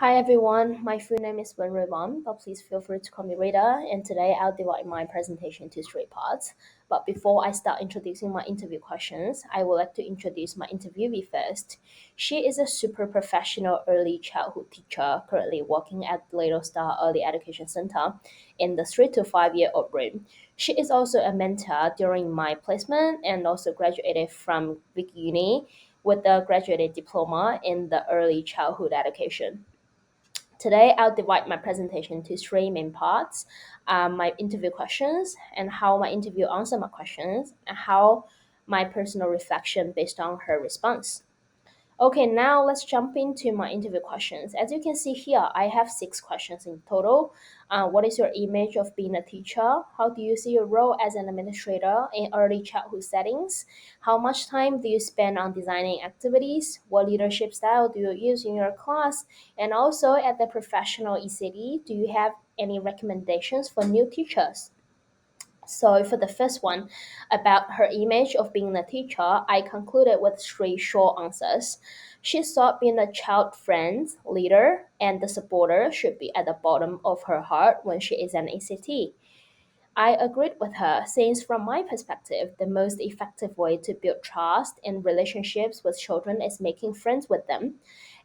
Hi everyone, my full name is Wen Ruiwan, but please feel free to call me Rita, and today I'll divide my presentation into three parts. But before I start introducing my interview questions, I would like to introduce my interviewee first. She is a super professional early childhood teacher currently working at Little Star Early Education Center in the 3 to 5 year old room. She is also a mentor during my placement and also graduated from Vic Uni with a graduate diploma in the early childhood education. Today, I'll divide my presentation into three main parts: my interview questions, and how my interview answered my questions, and how my personal reflection based on her response. Okay, now let's jump into my interview questions. As you can see here, I have six questions in total. What is your image of being a teacher? How do you see your role as an administrator in early childhood settings? How much time do you spend on designing activities? What leadership style do you use in your class? And also, at the professional ECD, do you have any recommendations for new teachers? So for the first one, about her image of being a teacher, I concluded with three short answers. She thought being a child friend, leader, and the supporter should be at the bottom of her heart when she is an ACT. I agreed with her, since from my perspective, the most effective way to build trust in relationships with children is making friends with them.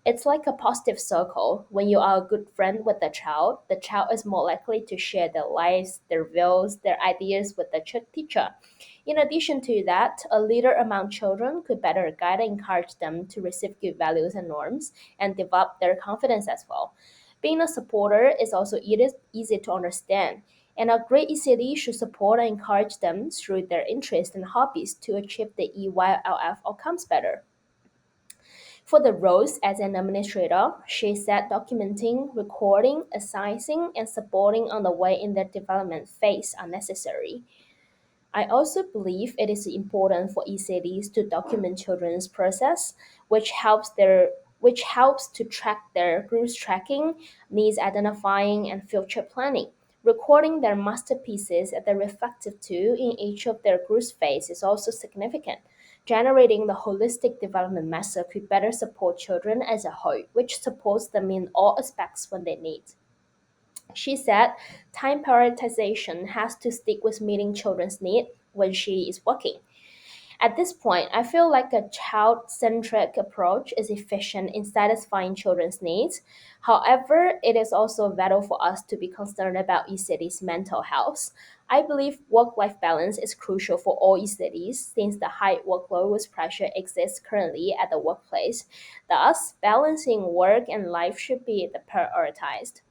It's like a positive circle. When you are a good friend with the child is more likely to share their lives, their views, their ideas with the teacher. In addition to that, a leader among children could better guide and encourage them to receive good values and norms and develop their confidence as well. Being a supporter is also easy to understand, and a great ECD should support and encourage them through their interests and hobbies to achieve the EYLF outcomes better. For the roles as an administrator, she said documenting, recording, assessing, and supporting on the way in their development phase are necessary. I also believe it is important for ECDs to document children's process, which helps to track their growth tracking, needs identifying, and future planning. Recording their masterpieces at the reflective two in each of their growth phase is also significant. Generating the holistic development method could better support children as a whole, which supports them in all aspects when they need. She said time prioritization has to stick with meeting children's needs when she is working. At this point, I feel like a child centric approach is efficient in satisfying children's needs. However, it is also vital for us to be concerned about ECD's mental health. I believe work life balance is crucial for all ECDs since the high workload with pressure exists currently at the workplace. Thus, balancing work and life should be prioritized.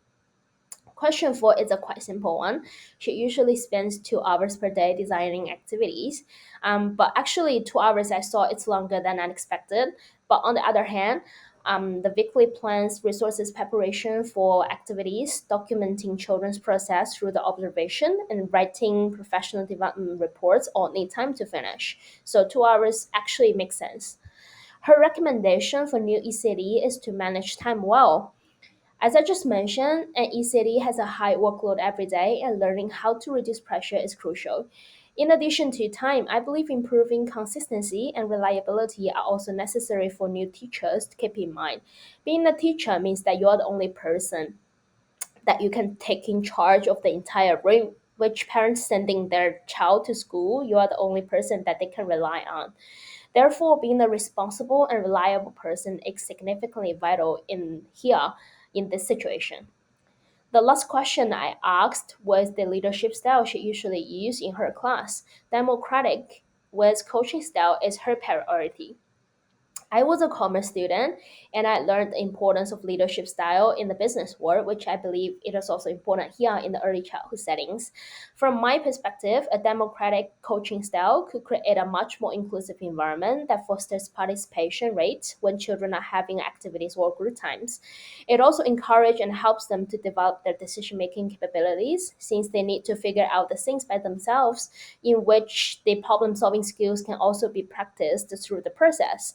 Question four is a quite simple one. She usually spends 2 hours per day designing activities. But actually, 2 hours I saw it's longer than unexpected. But on the other hand, the weekly plans resources preparation for activities, documenting children's process through the observation, and writing professional development reports all need time to finish. So 2 hours actually makes sense. Her recommendation for new ECD is to manage time well. As I just mentioned, an ECD has a high workload every day, and learning how to reduce pressure is crucial. In addition to time, I believe improving consistency and reliability are also necessary for new teachers to keep in mind. Being a teacher means that you are the only person that you can take in charge of the entire room. Which parents sending their child to school, you are the only person that they can rely on. Therefore, being a responsible and reliable person is significantly vital in this situation. The last question I asked was the leadership style she usually used in her class. Democratic with coaching style is her priority. I was a commerce student and I learned the importance of leadership style in the business world, which I believe it is also important here in the early childhood settings. From my perspective, a democratic coaching style could create a much more inclusive environment that fosters participation rates when children are having activities or group times. It also encourages and helps them to develop their decision making capabilities since they need to figure out the things by themselves, in which the problem solving skills can also be practiced through the process.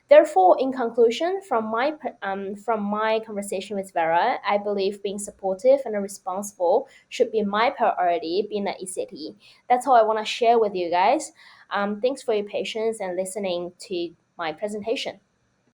Therefore, in conclusion, from my conversation with Vera, I believe being supportive and responsible should be my priority being an ECT. That's all I want to share with you guys. Thanks for your patience and listening to my presentation.